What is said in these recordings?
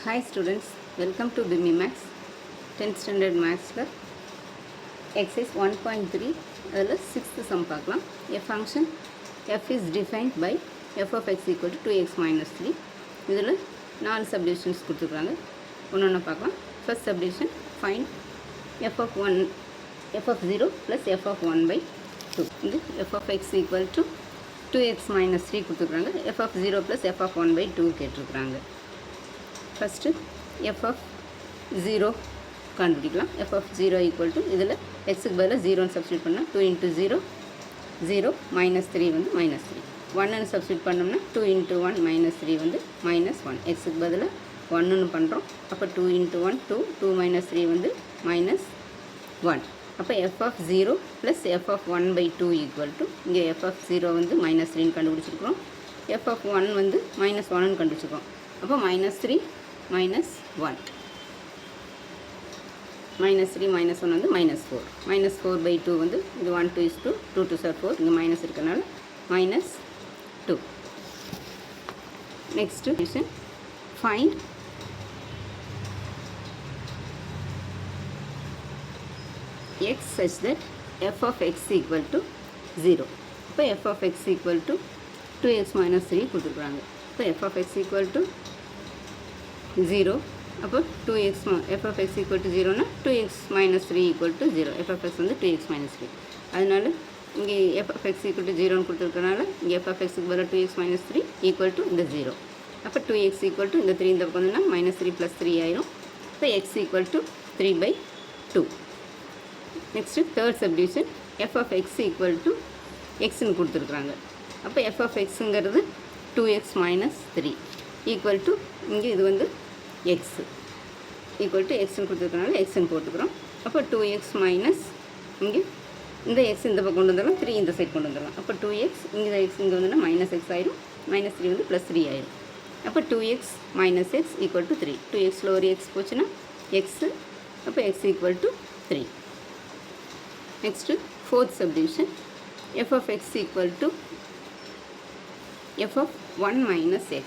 Hi students, welcome to BIMI Max 10th standard Max exercise 1.3 அதில் 6th sum பார்க்கலாம். A function f is defined by f of x equal to 2x minus 3. இதில் 4 subdivisions கொடுத்துருக்காங்க. ஒன்று பார்க்கலாம். First subdivision, find f of 0 plus f of 1 by 2. இது f of x equal to 2x minus 3 கொடுத்துருக்காங்க. f of 0 plus f of 1 by 2 கேட்டிருக்காங்க. First f of 0 கண்டுபிடிக்கலாம். f of 0 equal to இதில் xக்கு பதிலாக 0 சப்ஸ்டியூட் பண்ணால் 2 into 0 0 minus 3 வந்து minus 3 1 substitute பண்ணோம்னா 2 into 1 minus 3 வந்து minus 1 xக்கு பதிலாக 1 பண்ணுறோம். அப்போ 2 into 1 2 2 minus 3 வந்து minus 1. அப்போ f of 0 plus f of 1 by 2 equal to இங்கே f of 0 வந்து minus 3 கண்டுபிடிச்சிருக்கிறோம். f of 1 வந்து minus 1 கண்டுபிடிச்சிருக்கோம். அப்போ minus 3 minus 1 minus 3 minus 1 வந்து minus 4 minus 4 by 2 வந்து இது 1 2 is 2 2 2 are 4 இங்கே மைனஸ் இருக்கனால minus 2. next question, find x such that f of x equal to 0. இப்போ f of x equal to 2x minus 3 கொடுத்துருக்குறாங்க. இப்போ f of x equal to 0 அப்போ 2x f of x equal to 0 னா 2x minus 3 equal to 0. f of x வந்து 2x minus 3. அதனால இங்கே f of x equal to 0 கொடுத்துருக்கனால இங்கே f of x க்கு பதிலாக 2x minus 3 equal to இந்த 0. அப்போ 2x equal to இந்த 3 இந்த பக்கம் வந்துன்னா minus 3 plus 3 ஆயிரும். இப்போ x equal to 3 by 2. next third subdivision, f of x equal to xன்னு கொடுத்துருக்குறாங்க. அப்போ f of xங்கிறது 2x minus 3 equal to இங்கே இது வந்து x equal to xன்னு கொடுத்துருக்கனால xன்னு போட்டுக்கிறோம். அப்போ 2x minus இங்கே இந்த x இந்த பக்கம் கொண்டு வந்துடலாம், 3 இந்த சைட் கொண்டு வந்துடலாம். அப்போ 2x இங்கே x இங்கே வந்துன்னா மைனஸ் x ஆயிரும், மைனஸ் 3 வந்து ப்ளஸ் 3 ஆயிரும். அப்போ 2x minus x equal to 3. 2xல ஒரு x போச்சுன்னா x, அப்போ x equal to 3. next fourth subdivision, f of x equal to f of 1 minus x.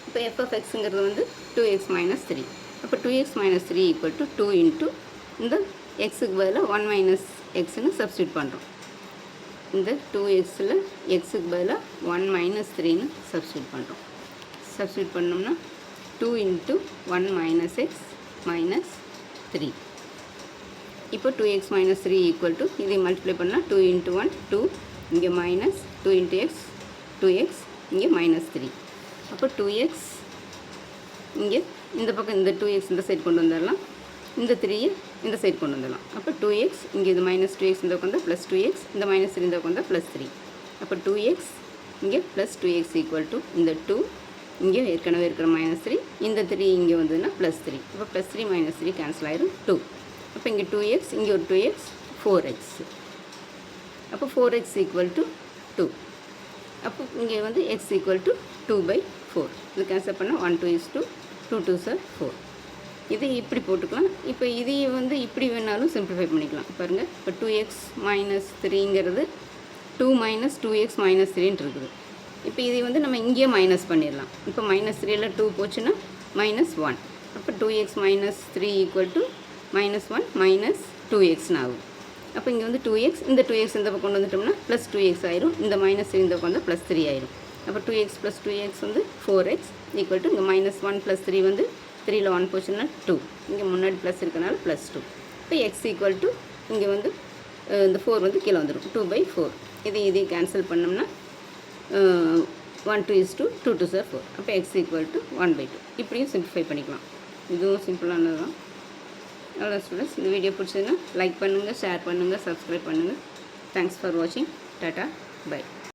இப்போ f of xங்கிறது வந்து 2x minus 3. அப்போ 2x minus 3 equal to 2 into இந்த xக்கு பதிலாக 1 minus xன்னு substitute பண்ணுறோம். இந்த 2xல xக்கு பதிலாக 1 minus 3ன்னு சப்ஸ்டியூட் பண்ணுறோம். சப்ஸ்டியூட் பண்ணோம்னா 2 into 1 minus x minus 3. இப்போ 2x minus 3 equal to இதை மல்டிப்ளை பண்ணால் 2 into 1 2 இங்கே மைனஸ் 2 into x 2x இங்கே minus 3. அப்போ 2x இங்கே இந்த பக்கம் இந்த 2x இந்த சைடு கொண்டு வந்துடலாம், இந்த 3 இந்த சைடு கொண்டு வந்துடலாம். அப்போ 2x இங்கே இது மைனஸ் 2x இந்த பக்கம் தான் ப்ளஸ் 2x, இந்த மைனஸ் 3 இந்த பக்கம் தான் ப்ளஸ் 3. அப்போ 2x இங்கே ப்ளஸ் 2x ஈக்குவல் டு இந்த 2 இங்கே ஏற்கனவே இருக்கிற மைனஸ் 3, இந்த 3 இங்கே வந்ததுன்னா ப்ளஸ் 3. அப்போ ப்ளஸ் 3 மைனஸ் 3 கேன்சல் ஆயிரும் 2. அப்போ இங்கே 2x இங்கே ஒரு 2x 4x. அப்போ 4x ஈக்குவல் டு 2. அப்போ இங்கே வந்து x equal to 2 by 4. இது கேன்சல் பண்ணால் 1 2 is 2 2 2s are 4. இது இப்படி போட்டுக்கலாம். இப்போ இதையே வந்து இப்படி வேணாலும் சிம்பிளிஃபை பண்ணிக்கலாம். பாருங்கள், இப்போ 2x minus 3ங்கிறது 2 minus 2x minus 3ன்னு இருக்குது. இப்போ இதை வந்து நம்ம இங்கேயே மைனஸ் பண்ணிடலாம். இப்போ மைனஸ் 3ல 2 போச்சுன்னா மைனஸ் 1. அப்போ 2x minus 3 equal to minus 1 minus 2xன்னு ஆகும். அப்போ இங்கே வந்து 2x இந்த 2x இந்த பக்கம் கொண்டு வந்துட்டோம்னா ப்ளஸ் 2x ஆயிரும், இந்த மைனஸ் 3 இந்த பக்கம் வந்து ப்ளஸ் 3 ஆயிரும். அப்போ 2x ப்ளஸ் 2x வந்து 4x ஈக்குவல் டு இங்கே மைனஸ் 1 ப்ளஸ் 3 வந்து 3ல 1 போச்சுன்னா 2, இங்கே முன்னாடி ப்ளஸ் இருக்கனால ப்ளஸ் 2. இப்போ எக்ஸ் ஈக்குவல் டு இங்கே வந்து இந்த 4 வந்து கீழே வந்துடும் 2 by 4. இதையும் கேன்சல் பண்ணோம்னா 1 2 is 2 2 2s are 4. அப்போ எக்ஸ் ஈக்குவல் டு 1 by 2. இப்படியும் சிம்பிளிஃபை பண்ணிக்கலாம். இதுவும் சிம்பிளானது தான். அவ்வளோ ஸ்டூடெண்ட்ஸ், இந்த வீடியோ பிடிச்சதுன்னா லைக் பண்ணுங்கள், ஷேர் பண்ணுங்கள், சப்ஸ்கிரைப் பண்ணுங்கள். தேங்க்ஸ் ஃபார் வாட்சிங். Tata by.